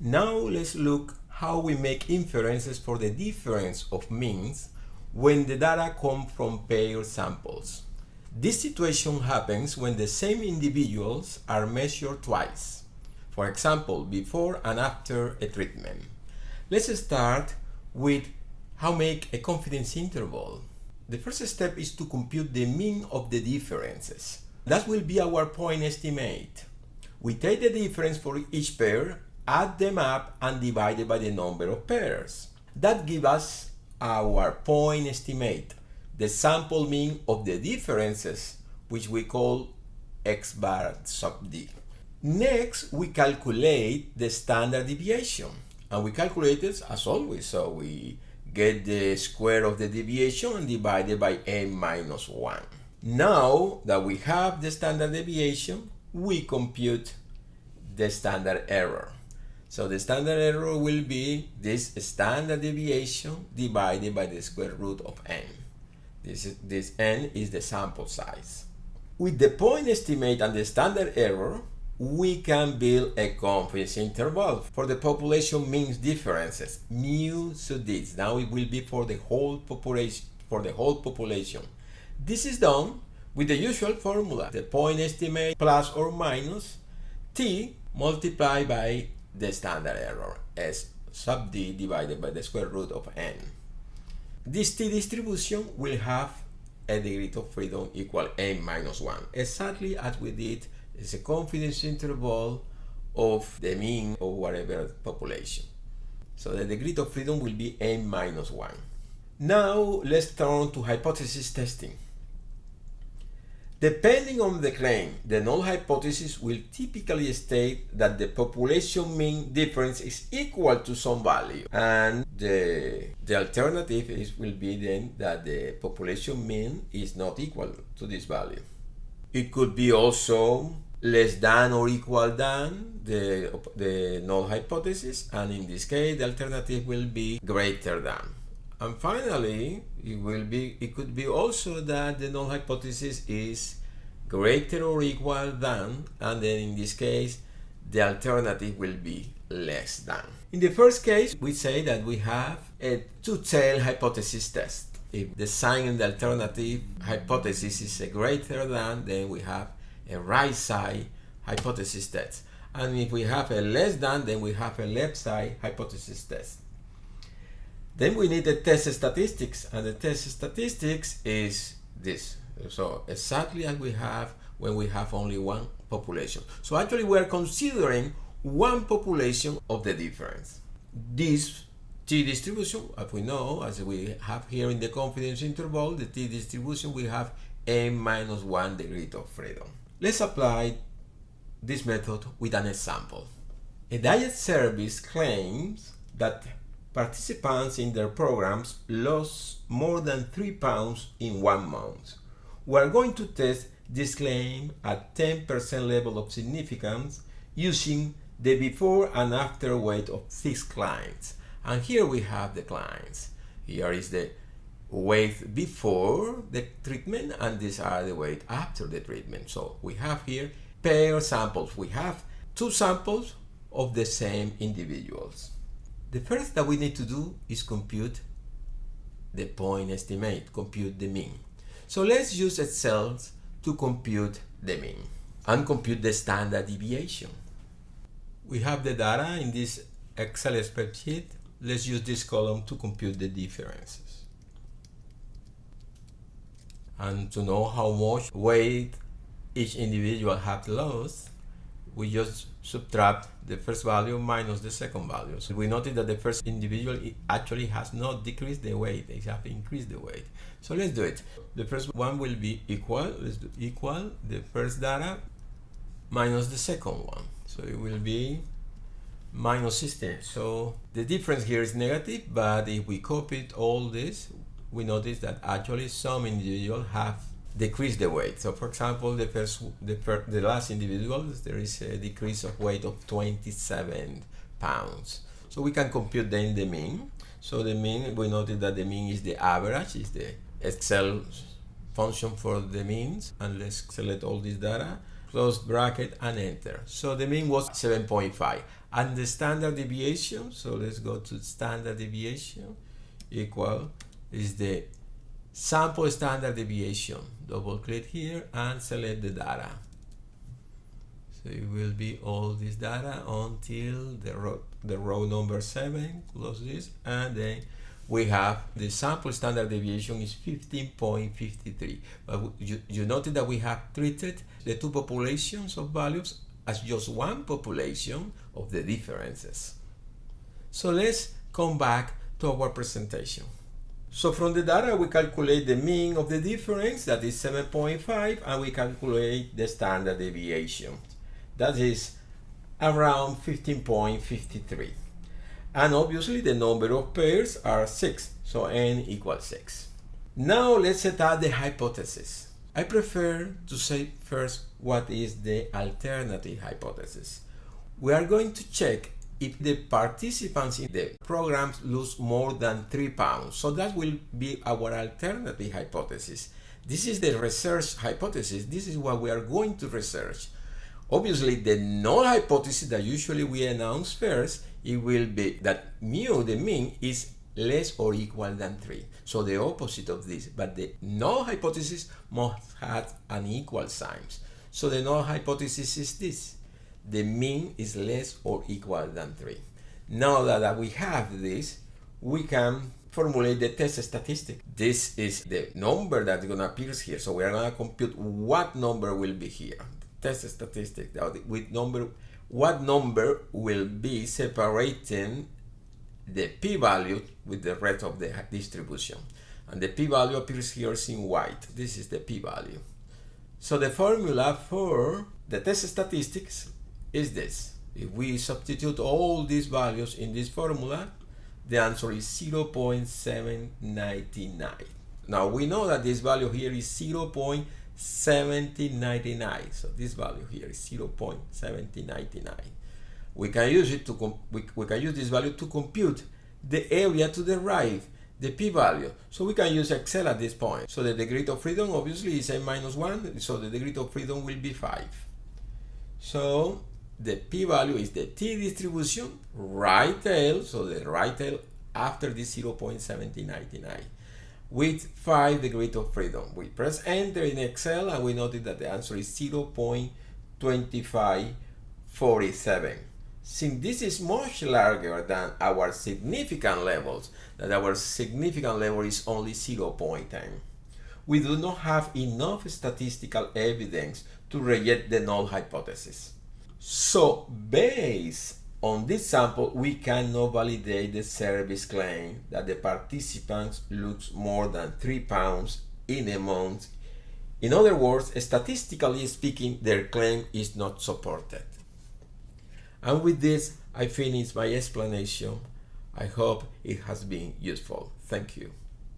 Now let's look how we make inferences for the difference of means when the data come from paired samples. This situation happens when the same individuals are measured twice. For example, before and after a treatment. Let's start with how make a confidence interval. The first step is to compute the mean of the differences. That will be our point estimate. We take the difference for each pair, add them up, and divide it by the number of pairs. That gives us our point estimate, the sample mean of the differences, which we call x bar sub d. Next, we calculate the standard deviation, and we calculate it as always. So we get the square of the deviation and divide it by n minus 1. Now that we have the standard deviation, we compute the standard error. So the standard error will be this standard deviation divided by the square root of n. This n is the sample size. With the point estimate and the standard error, we can build a confidence interval for the population mean differences, mu sub d. Now it will be for the whole population. This is done with the usual formula, the point estimate plus or minus t multiplied by the standard error, s sub d divided by the square root of n. This t distribution will have a degree of freedom equal n minus 1, exactly as we did. It's a confidence interval of the mean of whatever population. So the degree of freedom will be n minus 1. Now let's turn to hypothesis testing. Depending on the claim, the null hypothesis will typically state that the population mean difference is equal to some value, and the alternative will be then that the population mean is not equal to this value. It could be also less than or equal than the null hypothesis, and in this case the alternative will be greater than. And finally, it could be also that the null hypothesis is greater or equal than, and then in this case the alternative will be less than. In the first case, we say that we have a two-tailed hypothesis test. If the sign in the alternative hypothesis is a greater than, then we have a right side hypothesis test. And if we have a less than, then we have a left side hypothesis test. Then we need the test statistics, and the test statistics is this. So exactly as we have when we have only one population. So actually we are considering one population of the difference. This t distribution, as we know, as we have here in the confidence interval, the t distribution will have n minus 1 degree of freedom. Let's apply this method with an example. A diet service claims that participants in their programs lost more than 3 pounds in 1 month. We are going to test this claim at 10% level of significance using the before and after weight of 6 clients. And here we have the clients. Here is the weight before the treatment, and these are the weight after the treatment. So we have here pair samples. We have 2 samples of the same individuals. The first that we need to do is compute the point estimate, compute the mean. So let's use Excel to compute the mean and compute the standard deviation. We have the data in this Excel spreadsheet. Let's use this column to compute the differences. And to know how much weight each individual has lost, we just subtract the first value minus the second value. So we notice that the first individual actually has not decreased the weight, they have increased the weight. So let's do it. The first one will be equal, let's do equal the first data minus the second one. So it will be minus 16. So the difference here is negative, but if we copy all this, we notice that actually some individuals have decreased the weight. So for example, the last individual, there is a decrease of weight of 27 pounds. So we can compute then the mean. So the mean, we notice that the mean is the average, is the Excel function for the means. And let's select all this data, close bracket and enter. So the mean was 7.5. And the standard deviation, so let's go to standard deviation, equal is the sample standard deviation. Double click here and select the data. So it will be all this data until the row number 7, close this, and then we have the sample standard deviation is 15.53. But you notice that we have treated the two populations of values as just one population of the differences. So let's come back to our presentation. So from the data we calculate the mean of the difference, that is 7.5, and we calculate the standard deviation, that is around 15.53. And obviously the number of pairs are 6, so n equals 6. Now let's set up the hypothesis. I prefer to say first what is the alternative hypothesis. We are going to check if the participants in the programs lose more than 3 pounds. So that will be our alternative hypothesis. This is the research hypothesis. This is what we are going to research. Obviously, the null hypothesis that usually we announce first, it will be that mu, the mean, is less or equal than 3. So the opposite of this, but the null hypothesis must have an equal sign. So the null hypothesis is this: the mean is less or equal than 3. Now that we have this, we can formulate the test statistic. This is the number that's going to appear here. So we are going to compute what number will be here. Test statistic with number, what number will be separating the p-value with the rest of the distribution. And the p-value appears here in white. This is the p-value. So the formula for the test statistics is this. If we substitute all these values in this formula, the answer is 0.799. Now we know that this value here is 0.7099. So this value here is 0.7099. We can use it to we can use this value to compute the area to derive the p-value. So we can use Excel at this point. So the degree of freedom obviously is n-1, so the degree of freedom will be 5. So the p-value is the t-distribution, right tail, so the right tail after this 0.7099 with 5 degrees of freedom. We press enter in Excel and we notice that the answer is 0.2547. Since this is much larger than our significant levels, that our significant level is only 0.10, we do not have enough statistical evidence to reject the null hypothesis. So based on this sample, we cannot validate the service claim that the participants lose more than 3 pounds in a month. In other words, statistically speaking, their claim is not supported. And with this, I finish my explanation. I hope it has been useful. Thank you.